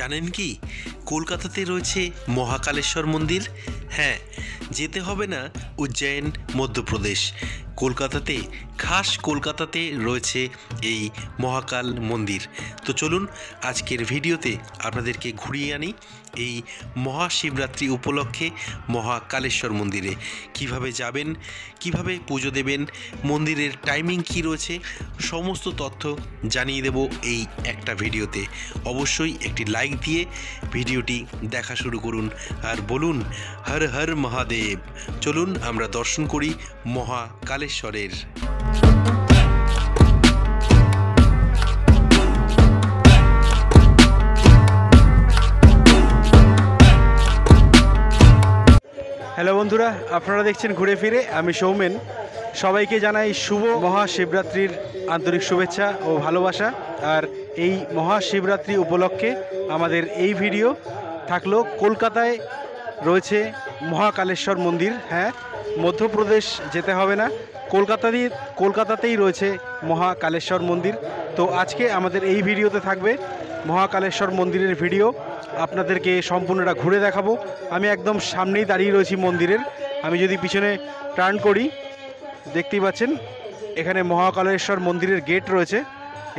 জানেন কি কলকাতাতে রয়েছে মহাকালেশ্বর মন্দির? হ্যাঁ, যেতে হবে না উজ্জয়ন মধ্যপ্রদেশ, কলকাতাতে রয়েছে এই মহাকাল মন্দির। তো চলুন আজকের ভিডিওতে আপনাদেরকে ঘুরিয়ে আনি এই মহাশিবরাত্রি উপলক্ষে মহাকালেশ্বর মন্দিরে। কিভাবে যাবেন, কিভাবে পুজো দেবেন, মন্দিরের টাইমিং কি রয়েছে, সমস্ত তথ্য জানিয়ে দেব এই একটা ভিডিওতে। অবশ্যই একটি লাইক দিয়ে ভিডিওটি দেখা শুরু করুন আর বলুন হর হর মহাদেব। চলুন আমরা দর্শন করি মহাকালেশ্বরের। হ্যালো বন্ধুরা, আপনারা দেখছেন ঘুরে ফিরে, আমি সৌমেন। সবাইকে জানাই শুভ মহাশিবরাত্রির আন্তরিক শুভেচ্ছা ও ভালোবাসা। আর এই মহাশিবরাত্রি উপলক্ষে আমাদের এই ভিডিও থাকলো কলকাতায় রয়েছে মহাকালেশ্বর মন্দির। হ্যাঁ, মধ্যপ্রদেশ যেতে হবে না, কলকাতাতেই রয়েছে মহাকালেশ্বর মন্দির। তো আজকে আমাদের এই ভিডিওতে থাকবে মহাকালেশ্বর মন্দিরের ভিডিও। আপনাদেরকে সম্পূর্ণটা ঘুরে দেখাবো। আমি একদম সামনেই দাঁড়িয়ে রয়েছি মন্দিরের। আমি যদি পিছনে টার্ন করি, দেখতেই পাচ্ছেন এখানে মহাকালেশ্বর মন্দিরের গেট রয়েছে।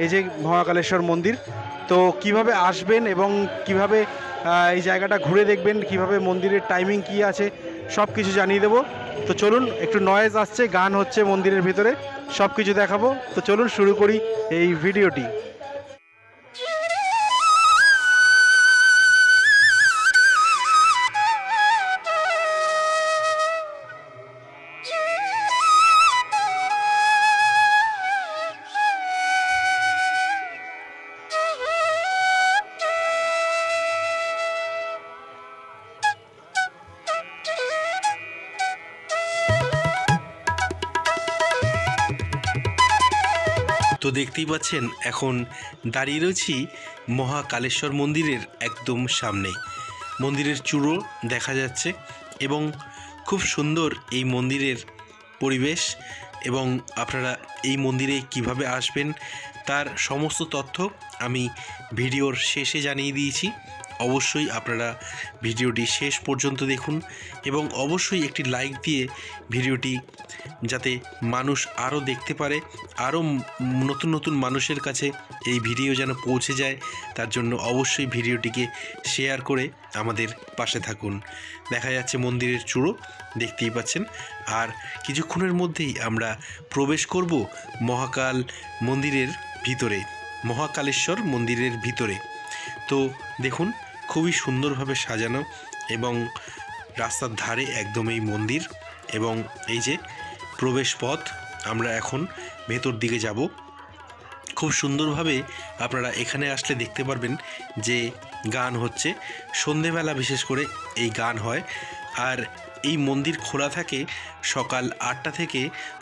এই যে মহাকালেশ্বর মন্দির। তো কিভাবে আসবেন এবং কিভাবে এই জায়গাটা ঘুরে দেখবেন, কিভাবে মন্দিরের টাইমিং কি আছে, সব কিছু জানিয়ে দেবো। তো চলুন, একটু নয়েজ আসছে, গান হচ্ছে মন্দিরের ভিতরে, সব কিছু দেখাবো। তো চলুন শুরু করি এই ভিডিওটি। তো দেখতেই পাচ্ছেন এখন দাঁড়িয়ে রয়েছি মহাকালেশ্বর মন্দিরের একদম সামনে। মন্দিরের চূড়ো দেখা যাচ্ছে এবং খুব সুন্দর এই মন্দিরের পরিবেশ। এবং আপনারা এই মন্দিরে কিভাবে আসবেন তার সমস্ত তথ্য আমি ভিডিওর শেষে জানিয়ে দিয়েছি। অবশ্যই আপনারা ভিডিওটি শেষ পর্যন্ত দেখুন এবং অবশ্যই একটি লাইক দিয়ে ভিডিওটি যাতে মানুষ আরও দেখতে পারে, আরও নতুন নতুন মানুষের কাছে এই ভিডিও যেন পৌঁছে যায়, তার জন্য অবশ্যই ভিডিওটিকে শেয়ার করে আমাদের পাশে থাকুন। দেখা যাচ্ছে মন্দিরের চূড়ো, দেখতেই পাচ্ছেন। আর কিছুক্ষণের মধ্যেই আমরা প্রবেশ করব মহাকাল মন্দিরের ভিতরে, মহাকালেশ্বর মন্দিরের ভিতরে। তো দেখুন খুবই সুন্দরভাবে সাজানো এবং রাস্তার ধারে একদম এই মন্দির এবং এই যে প্রবেশ পথ। আমরা এখন ভেতর দিকে যাব। খুব সুন্দরভাবে আপনারা এখানে আসলে দেখতে পারবেন যে গান হচ্ছে। সন্ধেবেলা বিশেষ করে এই গান হয়। আর এই মন্দির খোলা থাকে সকাল 8টা থেকে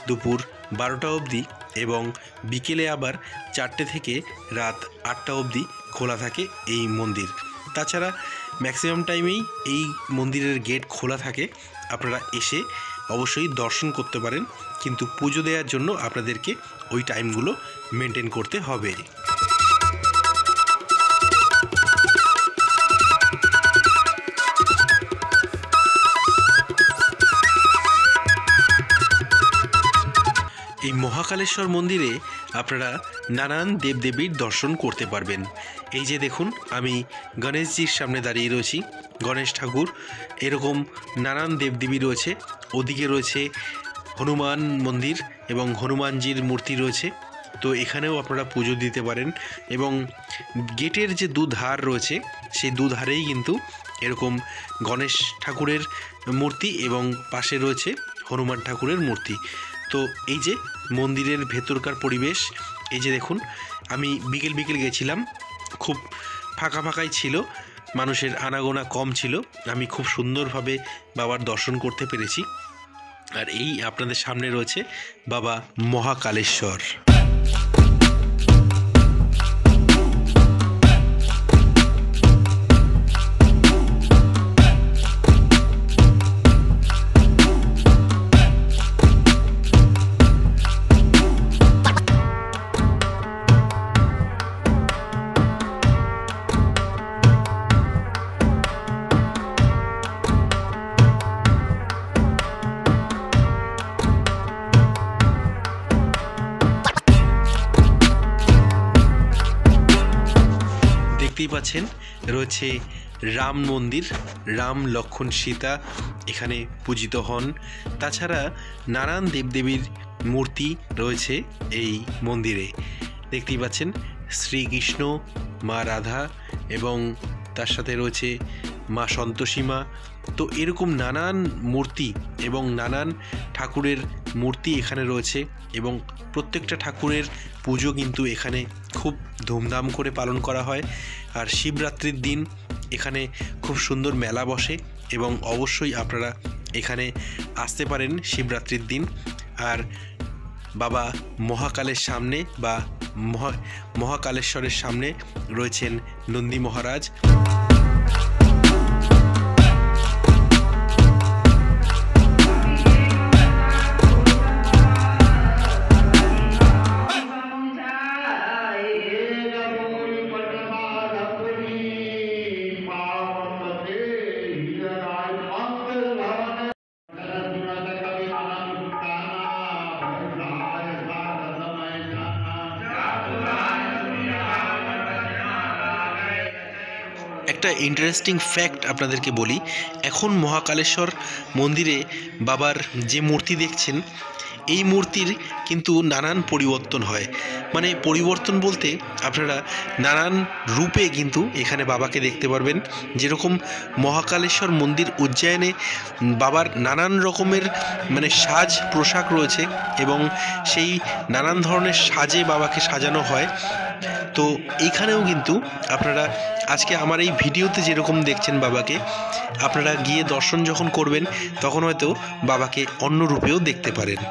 দুপুর 12টা অবধি এবং বিকেলে আবার 4টে থেকে রাত 8টা অবধি খোলা থাকে এই মন্দির। তাছাড়া ম্যাক্সিমাম টাইমেই এই মন্দিরের গেট খোলা থাকে। আপনারা এসে অবশ্যই দর্শন করতে পারেন, কিন্তু পুজো দেওয়ার জন্য আপনাদেরকে ওই টাইমগুলো মেনটেন করতে হবে। এই মহাকালেশ্বর মন্দিরে আপনারা নানান দেবদেবীর দর্শন করতে পারবেন। এই যে দেখুন, আমি গণেশজির সামনে দাঁড়িয়ে রয়েছি, গণেশ ঠাকুর, এরকম নানান দেবদেবী রয়েছে। ওদিকে রয়েছে হনুমান মন্দির এবং হনুমানজির মূর্তি রয়েছে। তো এখানেও আপনারা পুজো দিতে পারেন এবং গেটের যে দুধার রয়েছে সেই দুধারেই কিন্তু এরকম গণেশ ঠাকুরের মূর্তি এবং পাশে রয়েছে হনুমান ঠাকুরের মূর্তি। তো এই যে মন্দিরের ভেতরকার পরিবেশ, এই যে দেখুন, আমি বিকেল গেছিলাম, খুব ফাঁকাই ছিল, মানুষের আনাগোনা কম ছিল। আমি খুব সুন্দরভাবে বাবার দর্শন করতে পেরেছি। আর এই আপনাদের সামনে রয়েছে বাবা মহাকালেশ্বর। দেখতেই পাচ্ছেন রয়েছে রাম মন্দির, রাম লক্ষ্মণ সীতা এখানে পূজিত হন। তাছাড়া নানান দেবদেবীর মূর্তি রয়েছে এই মন্দিরে। দেখতেই পাচ্ছেন শ্রীকৃষ্ণ, মা রাধা এবং তার সাথে রয়েছে মা সন্তোষী মা। তো এরকম নানান মূর্তি এবং নানান ঠাকুরের মূর্তি এখানে রয়েছে এবং প্রত্যেকটা ঠাকুরের পুজো কিন্তু এখানে খুব ধুমধাম করে পালন করা হয়। আর শিবরাত্রির দিন এখানে খুব সুন্দর মেলা বসে এবং অবশ্যই আপনারা এখানে আসতে পারেন শিবরাত্রির দিন। আর বাবা মহাকালের সামনে বা মহাকালেশ্বরের সামনে রয়েছেন নন্দী মহারাজ। একটা ইন্টারেস্টিং ফ্যাক্ট আপনাদেরকে বলি, এখন মহাকালেশ্বর মন্দিরে বাবার যে মূর্তি দেখছেন এই মূর্তির কিন্তু নানান পরিবর্তন হয়। মানে পরিবর্তন বলতে আপনারা নানান রূপে কিন্তু এখানে বাবাকে দেখতে পারবেন। যেরকম মহাকালেশ্বর মন্দির উজ্জয়নে বাবার নানান রকমের মানে সাজ পোশাক রয়েছে এবং সেই নানান ধরনের সাজে বাবাকে সাজানো হয়। তো এইখানেও কিন্তু আপনারা আজকে আমার এই ভিডিওতে যেরকম দেখছেন বাবাকে, আপনারা গিয়ে দর্শন যখন করবেন তখন হয়তো বাবাকে অন্য রূপেও দেখতে পারেন।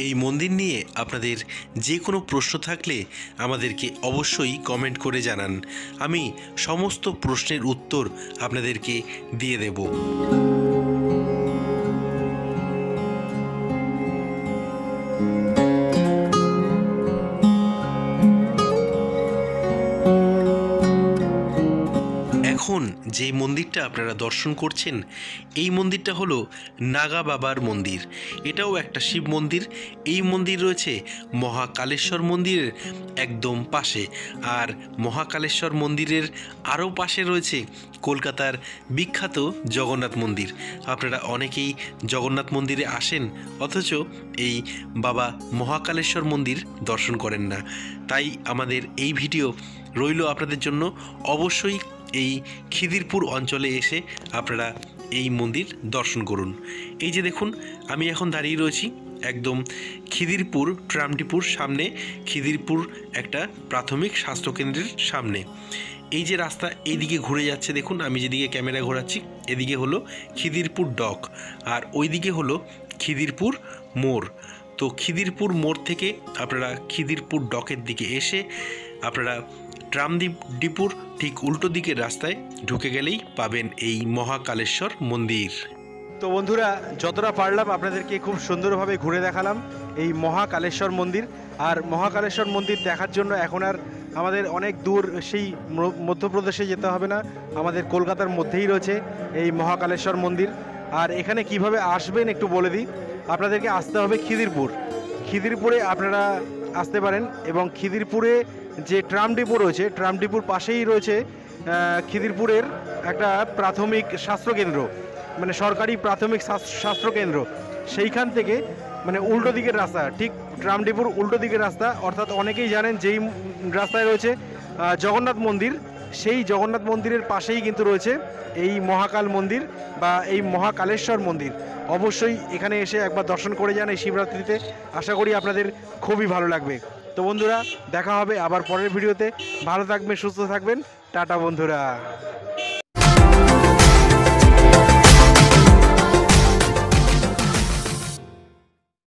এই মন্দির নিয়ে আপনাদের যে কোনো প্রশ্ন থাকলে আমাদেরকে অবশ্যই কমেন্ট করে জানান, আমি সমস্ত প্রশ্নের উত্তর আপনাদেরকে দিয়ে দেব। এখন যে মন্দিরটা আপনারা দর্শন করছেন এই মন্দিরটা হলো নাগা বাবার মন্দির। এটাও একটা শিব মন্দির। এই মন্দির রয়েছে মহাকালেশ্বর মন্দিরের একদম পাশে। আর মহাকালেশ্বর মন্দিরের আরও পাশে রয়েছে কলকাতার বিখ্যাত জগন্নাথ মন্দির। আপনারা অনেকেই জগন্নাথ মন্দিরে আসেন অথচ এই বাবা মহাকালেশ্বর মন্দির দর্শন করেন না। তাই আমাদের এই ভিডিও রইল আপনাদের জন্য। অবশ্যই এই খিদিরপুর অঞ্চলে এসে আপনারা এই মন্দির দর্শন করুন। এই যে দেখুন আমি এখন দাঁড়িয়ে রয়েছি একদম খিদিরপুর ট্রাম ডিপোর সামনে, খিদিরপুর একটা প্রাথমিক স্বাস্থ্যকেন্দ্রের সামনে। এই যে রাস্তা এইদিকে ঘুরে যাচ্ছে দেখুন, আমি যেদিকে ক্যামেরা ঘোরাচ্ছি এদিকে হলো খিদিরপুর ডক আর ওইদিকে হলো খিদিরপুর মোড়। তো খিদিরপুর মোড় থেকে আপনারা খিদিরপুর ডকের দিকে এসে আপনারা ট্রাম ডিপোর ঠিক উল্টো দিকের রাস্তায় ঢুকে গেলেই পাবেন এই মহাকালেশ্বর মন্দির। তো বন্ধুরা, যতটা পারলাম আপনাদেরকে খুব সুন্দরভাবে ঘুরে দেখালাম এই মহাকালেশ্বর মন্দির। আর মহাকালেশ্বর মন্দির দেখার জন্য এখন আর আমাদের অনেক দূর সেই মধ্যপ্রদেশে যেতে হবে না, আমাদের কলকাতার মধ্যেই রয়েছে এই মহাকালেশ্বর মন্দির। আর এখানে কিভাবে আসবেন একটু বলে দিই। আপনাদেরকে আসতে হবে খিদিরপুর। খিদিরপুরে আপনারা আসতে পারেন, এবং খিদিরপুরে যে ট্রাম ডিপো রয়েছে, ট্রাম ডিপোর পাশেই রয়েছে খিদিরপুরের একটা প্রাথমিক স্বাস্থ্যকেন্দ্র, মানে সরকারি প্রাথমিক স্বাস্থ্যকেন্দ্র। সেইখান থেকে মানে উল্টো দিকের রাস্তা, ঠিক ট্রাম ডিপোর উল্টো দিকের রাস্তা, অর্থাৎ অনেকেই জানেন যেই রাস্তায় রয়েছে জগন্নাথ মন্দির, সেই জগন্নাথ মন্দিরের পাশেই কিন্তু রয়েছে এই মহাকাল মন্দির বা এই মহাকালেশ্বর মন্দির। অবশ্যই এখানে এসে একবার দর্শন করে যান এই শিবরাত্রিতে, আশা করি আপনাদের খুবই ভালো লাগবে। তো বন্ধুরা, দেখা হবে আবার পরের ভিডিওতে। ভালো থাকবেন, সুস্থ থাকবেন, টাটা বন্ধুরা।